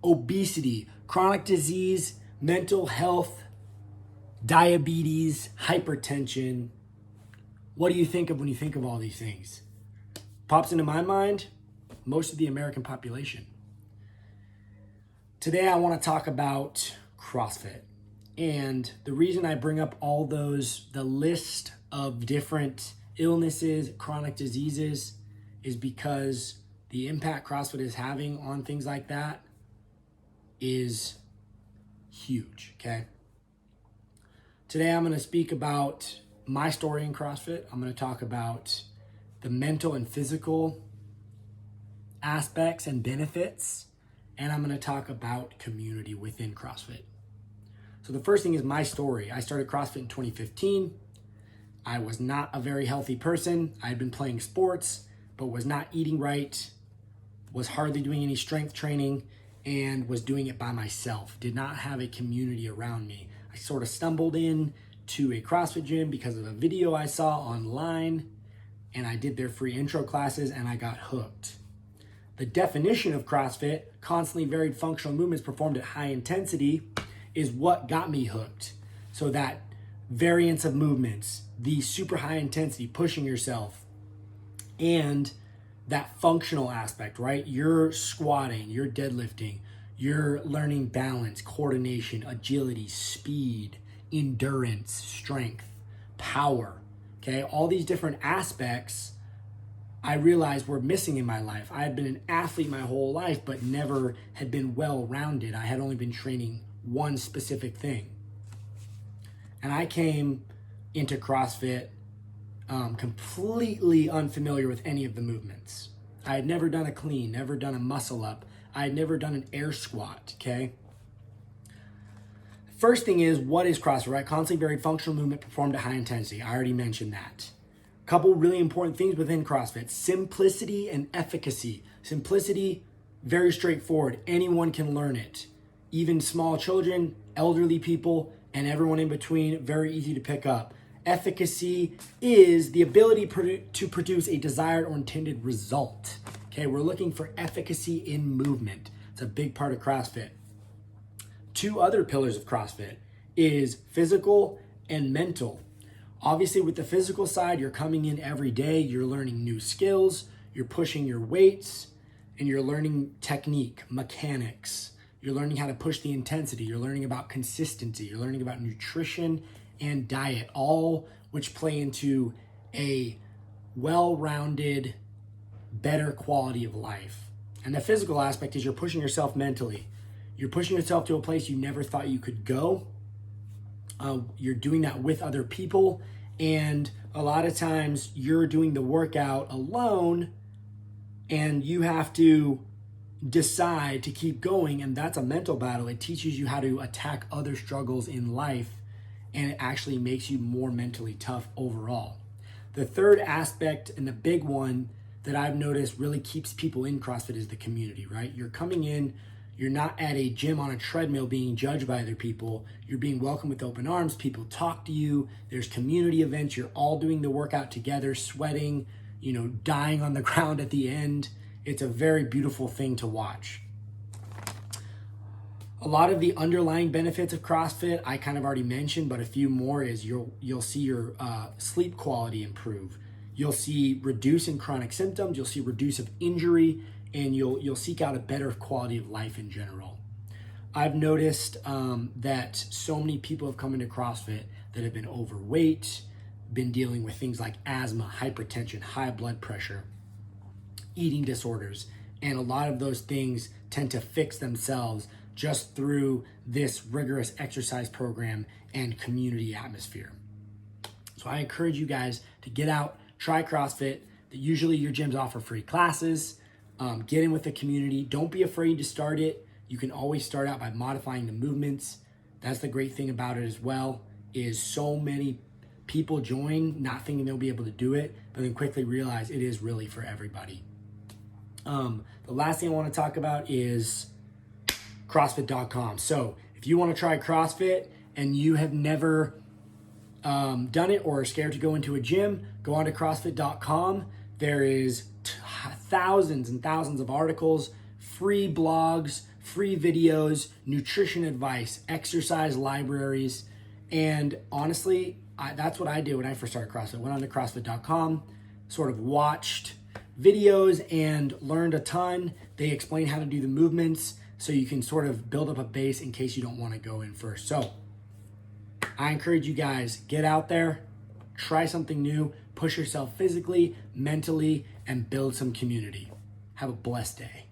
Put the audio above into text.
obesity, chronic disease, mental health, diabetes, hypertension. What do you think of when you think of all these things? Pops into my mind, most of the American population. Today I want to talk about CrossFit. And the reason I bring up all those, the list of different illnesses, chronic diseases, is because the impact CrossFit is having on things like that is huge, okay? Today I'm going to speak about my story in CrossFit. I'm going to talk about the mental and physical aspects and benefits, and I'm going to talk about community within CrossFit. So the first thing is my story. I started CrossFit in 2015. I was not a very healthy person. I had been playing sports, but was not eating right, was hardly doing any strength training, and was doing it by myself. Did not have a community around me. I sort of stumbled in to a CrossFit gym because of a video I saw online, and I did their free intro classes, and I got hooked. The definition of CrossFit, constantly varied functional movements performed at high intensity, is what got me hooked. So that variance of movements, the super high intensity, pushing yourself, and that functional aspect, right? You're squatting, you're deadlifting, you're learning balance, coordination, agility, speed, endurance, strength, power, okay? All these different aspects I realized were missing in my life. I had been an athlete my whole life, but never had been well-rounded. I had only been training one specific thing. And I came into CrossFit completely unfamiliar with any of the movements. I had never done a clean, never done a muscle up. I had never done an air squat, okay? First thing is, what is CrossFit, right? Constantly varied functional movement performed at high intensity. I already mentioned that. A couple really important things within CrossFit: simplicity and efficacy. Simplicity, very straightforward. Anyone can learn it. Even small children, elderly people, and everyone in between, very easy to pick up. Efficacy is the ability to produce a desired or intended result. Okay, we're looking for efficacy in movement. It's a big part of CrossFit. Two other pillars of CrossFit is physical and mental. Obviously, with the physical side, you're coming in every day, you're learning new skills, you're pushing your weights, and you're learning technique, mechanics. You're learning how to push the intensity. You're learning about consistency. You're learning about nutrition and diet, all which play into a well-rounded, better quality of life. And the physical aspect is you're pushing yourself mentally. You're pushing yourself to a place you never thought you could go. You're doing that with other people. And a lot of times you're doing the workout alone and you have to decide to keep going, and that's a mental battle. It teaches you how to attack other struggles in life, and it actually makes you more mentally tough overall. The third aspect, and the big one that I've noticed really keeps people in CrossFit, is the community, right? You're coming in, you're not at a gym on a treadmill being judged by other people. You're being welcomed with open arms. People talk to you. There's community events. You're all doing the workout together, sweating, dying on the ground at the end. It's a very beautiful thing to watch. A lot of the underlying benefits of CrossFit I kind of already mentioned, but a few more is you'll see your sleep quality improve. You'll see reduce in chronic symptoms. You'll see reduce of injury, and you'll seek out a better quality of life in general. I've noticed that so many people have come into CrossFit that have been overweight, been dealing with things like asthma, hypertension, high blood pressure, eating disorders, and a lot of those things tend to fix themselves just through this rigorous exercise program and community atmosphere. So I encourage you guys to get out, try CrossFit. Usually your gyms offer free classes. Get in with the community. Don't be afraid to start it. You can always start out by modifying the movements. That's the great thing about it as well, is so many people join not thinking they'll be able to do it, but then quickly realize it is really for everybody. The last thing I want to talk about is CrossFit.com. So if you want to try CrossFit and you have never done it or are scared to go into a gym, go on to CrossFit.com. There is thousands and thousands of articles, free blogs, free videos, nutrition advice, exercise libraries. And honestly, that's what I did when I first started CrossFit. Went on to CrossFit.com, sort of watched videos and learned a ton. They explain how to do the movements so you can sort of build up a base in case you don't want to go in first. So I encourage you guys, get out there, try something new, push yourself physically, mentally, and build some community. Have a blessed day.